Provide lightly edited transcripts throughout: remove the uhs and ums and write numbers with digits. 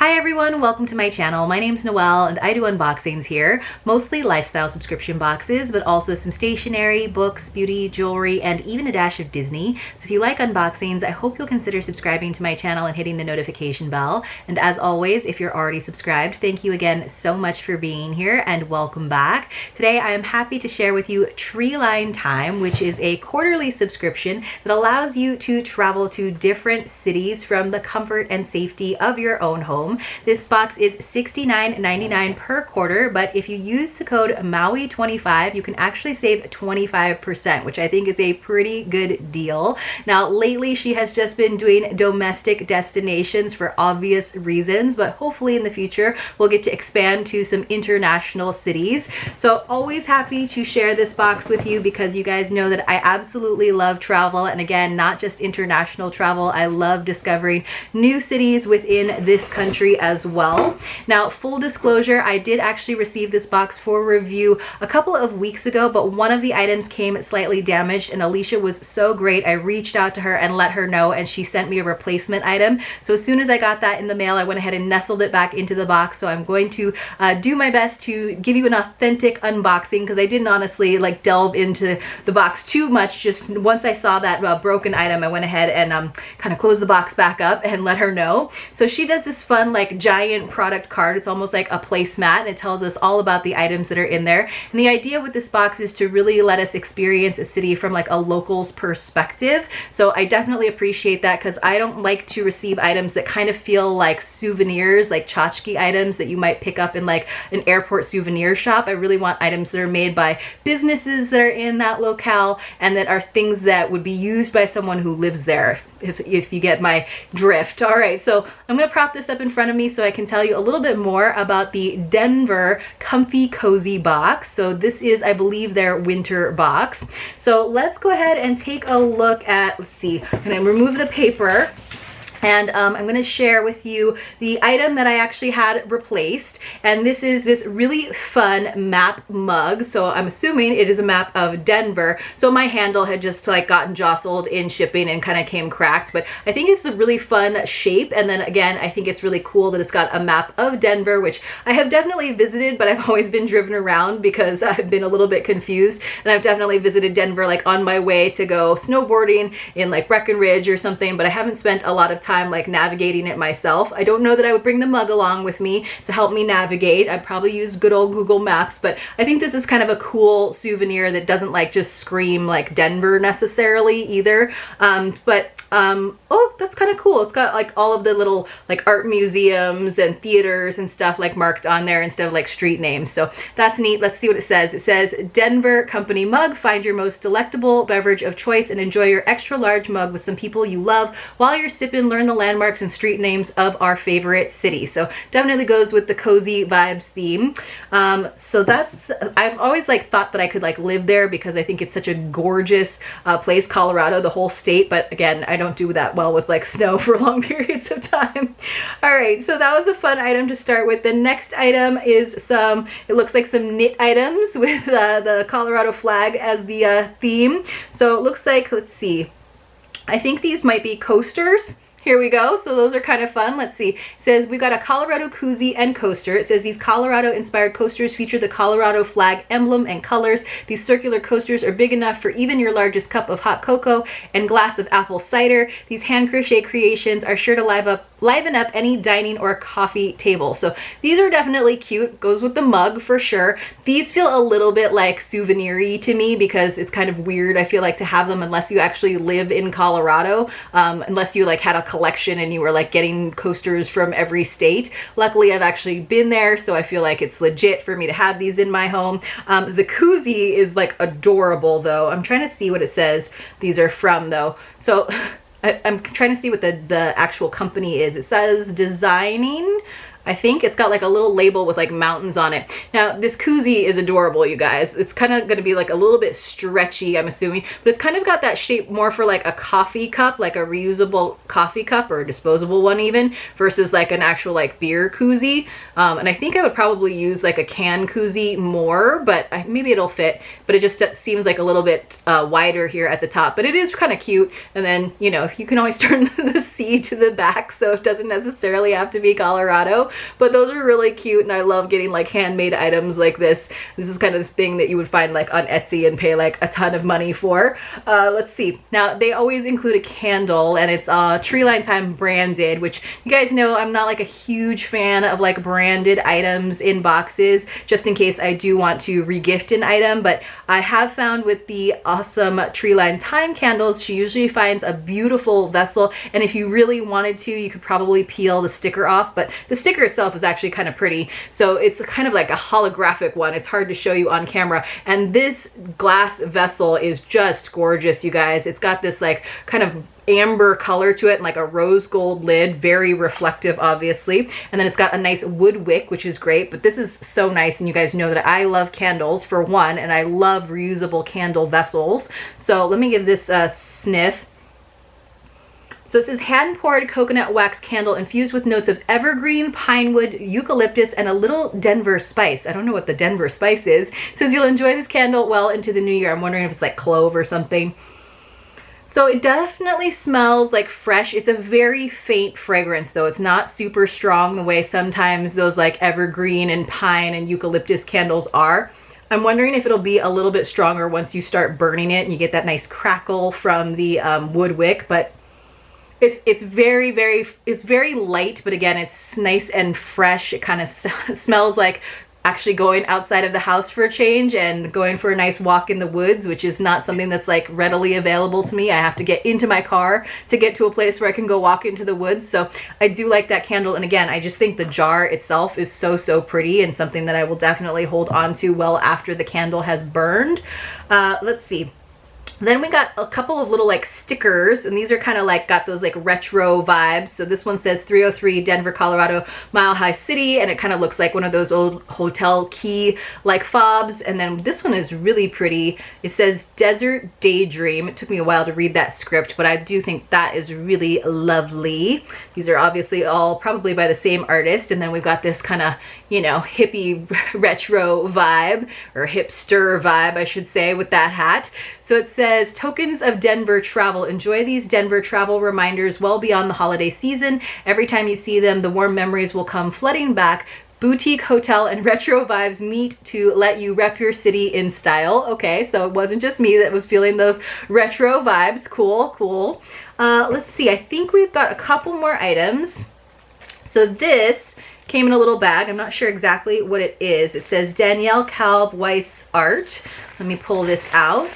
Hi everyone, welcome to my channel. My name's Noelle and I do unboxings here, mostly lifestyle subscription boxes, but also some stationery, books, beauty, jewelry, and even a dash of Disney. So if you like unboxings, I hope you'll consider subscribing to my channel and hitting the notification bell. And as always, if you're already subscribed, thank you again so much for being here and welcome back. Today I am happy to share with you Treeline Thyme, which is a quarterly subscription that allows you to travel to different cities from the comfort and safety of your own home. This box is $69.99 per quarter, but if you use the code MAUI25, you can actually save 25%, which I think is a pretty good deal. Now, lately she has just been doing domestic destinations for obvious reasons, but hopefully in the future we'll get to expand to some international cities. So always happy to share this box with you because you guys know that I absolutely love travel, and again, not just international travel. I love discovering new cities within this country as well. Now, full disclosure, I did actually receive this box for review a couple of weeks ago, but one of the items came slightly damaged, and Alicia was so great. I reached out to her and let her know, and she sent me a replacement item. So as soon as I got that in the mail, I went ahead and nestled it back into the box. So I'm going to do my best to give you an authentic unboxing, because I didn't honestly like delve into the box too much. Just once I saw that broken item, I went ahead and kind of closed the box back up and let her know. So she does this fun like giant product card. It's almost like a placemat, and it tells us all about the items that are in there. And the idea with this box is to really let us experience a city from like a local's perspective. So I definitely appreciate that, because I don't like to receive items that kind of feel like souvenirs, like tchotchke items that you might pick up in like an airport souvenir shop. I really want items that are made by businesses that are in that locale and that are things that would be used by someone who lives there, if you get my drift. All right, so I'm gonna prop this up in front of me so I can tell you a little bit more about the Denver Comfy Cozy box. So this is, I believe, their winter box. So let's go ahead and take a look at, let's see, I'm gonna remove the paper. And I'm going to share with you the item that I actually had replaced. And this is this really fun map mug. So I'm assuming it is a map of Denver. So my handle had just like gotten jostled in shipping and kind of came cracked. But I think it's a really fun shape. And then again, I think it's really cool that it's got a map of Denver, which I have definitely visited, but I've always been driven around because I've been a little bit confused. And I've definitely visited Denver like on my way to go snowboarding in like Breckenridge or something, but I haven't spent a lot of time like navigating it myself. I don't know that I would bring the mug along with me to help me navigate. I'd probably use good old Google Maps, but I think this is kind of a cool souvenir that doesn't like just scream like Denver necessarily either. Oh, that's kind of cool. It's got like all of the little like art museums and theaters and stuff like marked on there instead of like street names. So that's neat. Let's see what it says. It says, Denver Company Mug. Find your most delectable beverage of choice and enjoy your extra large mug with some people you love while you're sipping. Learn the landmarks and street names of our favorite city. So definitely goes with the cozy vibes theme. So that's, I've always like thought that I could like live there because I think it's such a gorgeous place, Colorado, the whole state. But again, I don't do that well with like snow for long periods of time. All right, so that was a fun item to start with. The next item is it looks like some knit items with the Colorado flag as the theme. So it looks like, let's see, I think these might be coasters. Here we go. So those are kind of fun. Let's see. It says we've got a Colorado koozie and coaster. It says these Colorado inspired coasters feature the Colorado flag emblem and colors. These circular coasters are big enough for even your largest cup of hot cocoa and glass of apple cider. These hand crochet creations are sure to liven up any dining or coffee table. So these are definitely cute. Goes with the mug for sure. These feel a little bit like souvenir-y to me because it's kind of weird, I feel like, to have them unless you actually live in Colorado, unless you like had a collection and you were like getting coasters from every state. Luckily, I've actually been there, so I feel like it's legit for me to have these in my home. The koozie is like adorable though. I'm trying to see what it says these are from though. So I'm trying to see what the actual company is. It says designing I think it's got like a little label with like mountains on it. Now this koozie is adorable, you guys. It's kind of going to be like a little bit stretchy, I'm assuming, but it's kind of got that shape more for like a coffee cup, like a reusable coffee cup or a disposable one even, versus like an actual like beer koozie. And I think I would probably use like a can koozie more, but maybe it'll fit, but it just seems like a little bit wider here at the top, but it is kind of cute. And then, you know, you can always turn the C to the back, so it doesn't necessarily have to be Colorado, but those are really cute. And I love getting like handmade items like this. This is kind of the thing that you would find like on Etsy and pay like a ton of money for. Let's see. Now they always include a candle, and it's Treeline Thyme branded, which you guys know I'm not like a huge fan of like branded items in boxes, just in case I do want to regift an item. But I have found with the awesome Treeline Thyme candles, she usually finds a beautiful vessel, and if you really wanted to, you could probably peel the sticker off, but the sticker itself is actually kind of pretty. So it's kind of like a holographic one. It's hard to show you on camera, and this glass vessel is just gorgeous, you guys. It's got this like kind of amber color to it and like a rose gold lid, very reflective obviously, and then it's got a nice wood wick, which is great. But this is so nice, and you guys know that I love candles for one, and I love reusable candle vessels. So let me give this a sniff. So it says hand-poured coconut wax candle infused with notes of evergreen, pinewood, eucalyptus, and a little Denver spice. I don't know what the Denver spice is. It says you'll enjoy this candle well into the new year. I'm wondering if it's like clove or something. So it definitely smells like fresh. It's a very faint fragrance though. It's not super strong the way sometimes those like evergreen and pine and eucalyptus candles are. I'm wondering if it'll be a little bit stronger once you start burning it and you get that nice crackle from the wood wick, but it's very light, but again, it's nice and fresh. It kind of smells like actually going outside of the house for a change and going for a nice walk in the woods, which is not something that's like readily available to me. I have to get into my car to get to a place where I can go walk into the woods. So I do like that candle. And again, I just think the jar itself is so pretty, and something that I will definitely hold on to well after the candle has burned. Let's see. Then we got a couple of little like stickers, and these are kind of like got those like retro vibes. So this one says 303 Denver, Colorado, Mile High City, and it kind of looks like one of those old hotel key like fobs. And then this one is really pretty. It says Desert Daydream. It took me a while to read that script, but I do think that is really lovely. These are obviously all probably by the same artist. And then we've got this kind of, you know, hippie retro vibe, or hipster vibe, I should say, with that hat. So it says, tokens of Denver travel. Enjoy these Denver travel reminders well beyond the holiday season. Every time you see them, the warm memories will come flooding back. Boutique, hotel, and retro vibes meet to let you rep your city in style. Okay, so it wasn't just me that was feeling those retro vibes. Cool. Let's see, I think we've got a couple more items. So this came in a little bag. I'm not sure exactly what it is. It says Danielle Calv Weiss Art. Let me pull this out.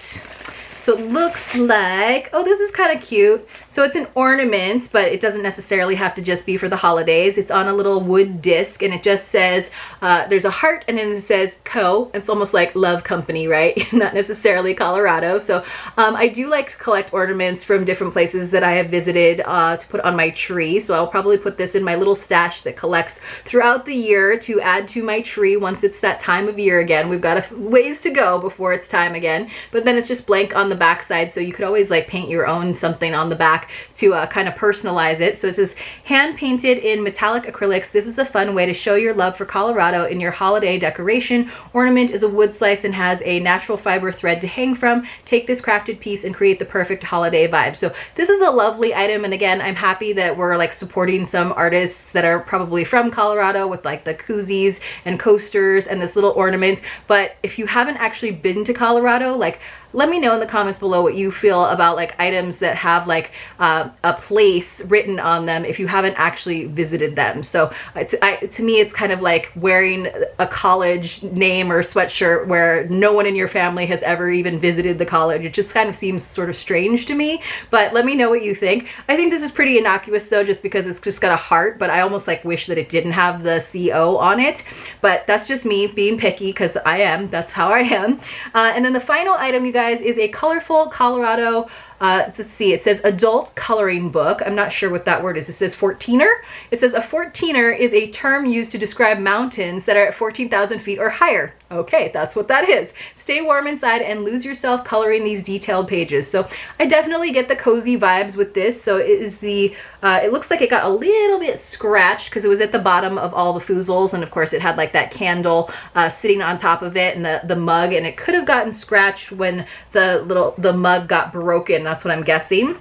So it looks like, oh, this is kind of cute. So it's an ornament, but it doesn't necessarily have to just be for the holidays. It's on a little wood disc, and it just says, there's a heart, and then it says Co. It's almost like Love Company, right? Not necessarily Colorado. So I do like to collect ornaments from different places that I have visited to put on my tree. So I'll probably put this in my little stash that collects throughout the year to add to my tree once it's that time of year again. We've got a ways to go before it's time again, but then it's just blank on the back side, so you could always like paint your own something on the back to kind of personalize it. So it says hand painted in metallic acrylics. This is a fun way to show your love for Colorado in your holiday decoration. Ornament is a wood slice and has a natural fiber thread to hang from. Take this crafted piece and create the perfect holiday vibe. So this is a lovely item, and again, I'm happy that we're like supporting some artists that are probably from Colorado with like the koozies and coasters and this little ornament. But if you haven't actually been to Colorado, like, let me know in the comments below what you feel about like items that have like a place written on them if you haven't actually visited them. So to me, it's kind of like wearing a college name or sweatshirt where no one in your family has ever even visited the college. It just kind of seems sort of strange to me, but let me know what you think. I think this is pretty innocuous though, just because it's just got a heart, but I almost like wish that it didn't have the CO on it. But that's just me being picky, because that's how I am. And then the final item, you guys, is a colorful Colorado let's see, it says adult coloring book. I'm not sure what that word is. It says 14er. It says a 14er is a term used to describe mountains that are at 14,000 feet or higher. Okay, that's what that is. Stay warm inside and lose yourself coloring these detailed pages. So I definitely get the cozy vibes with this. So it is the, it looks like it got a little bit scratched because it was at the bottom of all the foozles, and of course it had like that candle sitting on top of it, and the mug, and it could have gotten scratched when the mug got broken. That's what I'm guessing.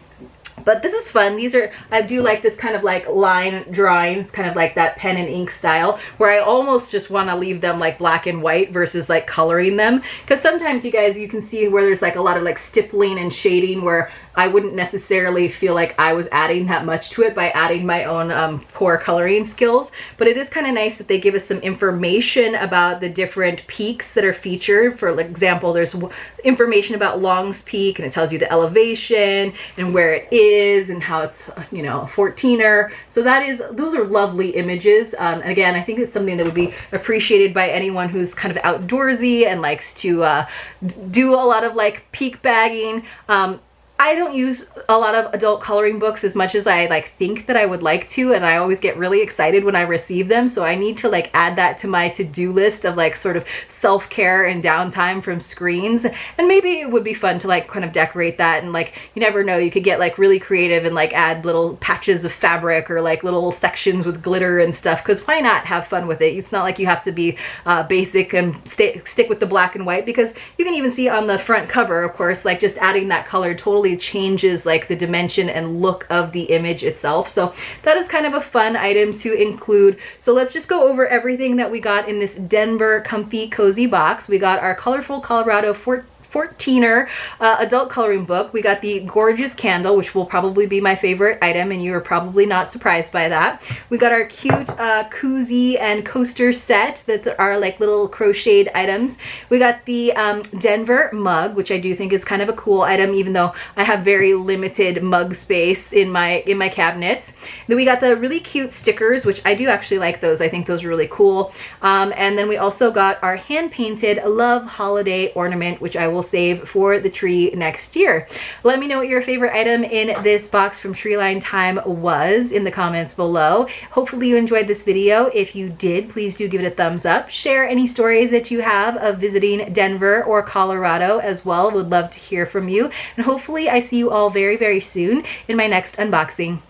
But this is fun. These are, I do like this kind of like line drawing. It's kind of like that pen and ink style where I almost just want to leave them like black and white versus like coloring them. Because sometimes you guys, you can see where there's like a lot of like stippling and shading where I wouldn't necessarily feel like I was adding that much to it by adding my own poor coloring skills. But it is kind of nice that they give us some information about the different peaks that are featured. For example, there's information about Long's Peak, and it tells you the elevation and where it is and how it's, you know, a 14er. So those are lovely images. And again, I think it's something that would be appreciated by anyone who's kind of outdoorsy and likes to do a lot of like peak bagging. I don't use a lot of adult coloring books as much as I like think that I would like to, and I always get really excited when I receive them. So I need to like add that to my to-do list of like sort of self-care and downtime from screens. And maybe it would be fun to like kind of decorate that, and like you never know, you could get like really creative and like add little patches of fabric or like little sections with glitter and stuff, because why not have fun with it? It's not like you have to be basic and stick with the black and white, because you can even see on the front cover, of course, like just adding that color totally changes like the dimension and look of the image itself. So that is kind of a fun item to include. So let's just go over everything that we got in this Denver Comfy Cozy box. We got our colorful Colorado 14er adult coloring book. We got the gorgeous candle, which will probably be my favorite item, and you are probably not surprised by that. We got our cute koozie and coaster set that are like little crocheted items. We got the Denver mug, which I do think is kind of a cool item, even though I have very limited mug space in my cabinets. Then we got the really cute stickers, which I do actually like those. I think those are really cool. And then we also got our hand-painted Love Holiday ornament, which I will save for the tree next year. Let me know what your favorite item in this box from Treeline Thyme was in the comments below. Hopefully you enjoyed this video. If you did, please do give it a thumbs up. Share any stories that you have of visiting Denver or Colorado as well. Would love to hear from you. And hopefully I see you all very, very soon in my next unboxing.